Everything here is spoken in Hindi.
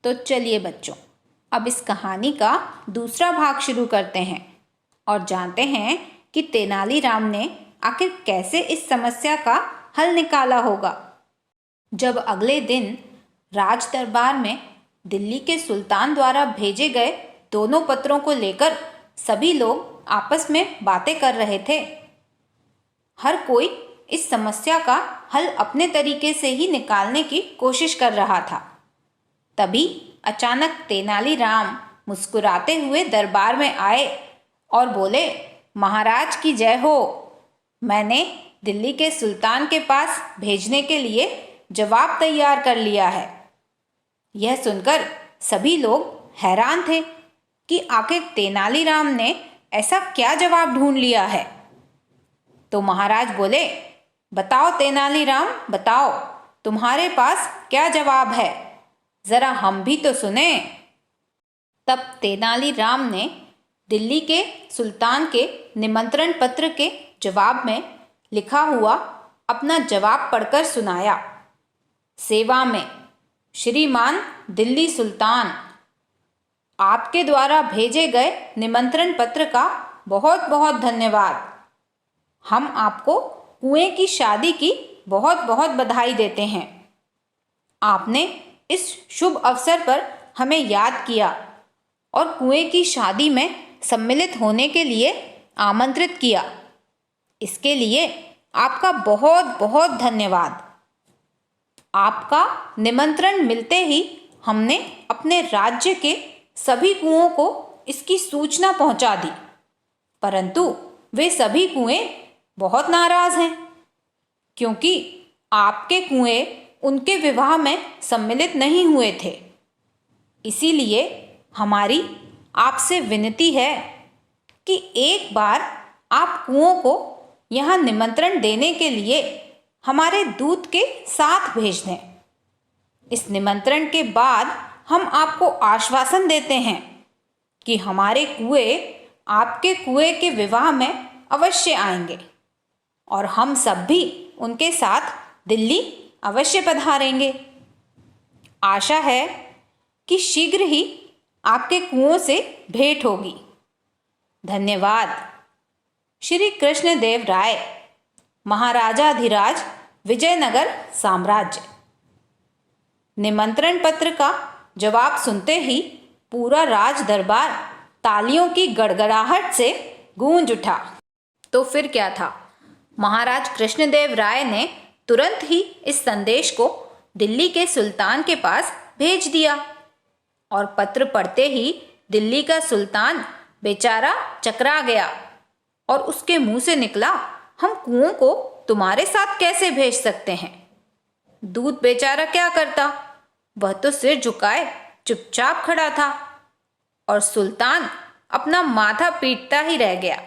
तो चलिए बच्चों, अब इस कहानी का दूसरा भाग शुरू करते हैं और जानते हैं कि तेनालीराम ने आखिर कैसे इस समस्या का हल निकाला होगा। जब अगले दिन राज दरबार में दिल्ली के सुल्तान द्वारा भेजे गए दोनों पत्रों को लेकर सभी लोग आपस में बातें कर रहे थे। हर कोई इस समस्या का हल अपने तरीके से ही निकालने की कोशिश कर रहा था। तभी अचानक तेनालीराम मुस्कुराते हुए दरबार में आए और बोले, महाराज की जय हो। मैंने दिल्ली के सुल्तान के पास भेजने के लिए जवाब तैयार कर लिया है। यह सुनकर सभी लोग हैरान थे कि आखिर तेनालीराम ने ऐसा क्या जवाब ढूंढ लिया है। तो महाराज बोले, बताओ तेनालीराम, बताओ तुम्हारे पास क्या जवाब है, जरा हम भी तो सुने। तब तेनालीराम ने दिल्ली के सुल्तान के निमंत्रण पत्र के जवाब में लिखा हुआ अपना जवाब पढ़कर सुनाया। सेवा में, श्रीमान दिल्ली सुल्तान, आपके द्वारा भेजे गए निमंत्रण पत्र का बहुत बहुत धन्यवाद। हम आपको कुएं की शादी की बहुत बहुत बधाई देते हैं। आपने इस शुभ अवसर पर हमें याद किया और कुएं की शादी में सम्मिलित होने के लिए आमंत्रित किया। इसके लिए आपका बहुत बहुत धन्यवाद। आपका निमंत्रण मिलते ही हमने अपने राज्य के सभी कुओं को इसकी सूचना पहुंचा दी, परंतु वे सभी कुएं बहुत नाराज हैं, क्योंकि आपके कुएं उनके विवाह में सम्मिलित नहीं हुए थे। इसीलिए हमारी आपसे विनती है कि एक बार आप कुओं को यहाँ निमंत्रण देने के लिए हमारे दूत के साथ भेज दें। इस निमंत्रण के बाद हम आपको आश्वासन देते हैं कि हमारे कुएं आपके कुएं के विवाह में अवश्य आएंगे और हम सब भी उनके साथ दिल्ली अवश्य पधारेंगे। आशा है कि शीघ्र ही आपके कुओं से भेंट होगी। धन्यवाद। श्री कृष्णदेव राय, महाराजाधिराज, विजयनगर साम्राज्य। निमंत्रण पत्र का जवाब सुनते ही पूरा राज दरबार तालियों की गड़गड़ाहट से गूंज उठा। तो फिर क्या था, महाराज कृष्णदेव राय ने तुरंत ही इस संदेश को दिल्ली के सुल्तान के पास भेज दिया और पत्र पढ़ते ही दिल्ली का सुल्तान बेचारा चकरा गया और उसके मुंह से निकला, हम कुओं को तुम्हारे साथ कैसे भेज सकते हैं। दूत बेचारा क्या करता, वह तो सिर झुकाए चुपचाप खड़ा था और सुल्तान अपना माथा पीटता ही रह गया।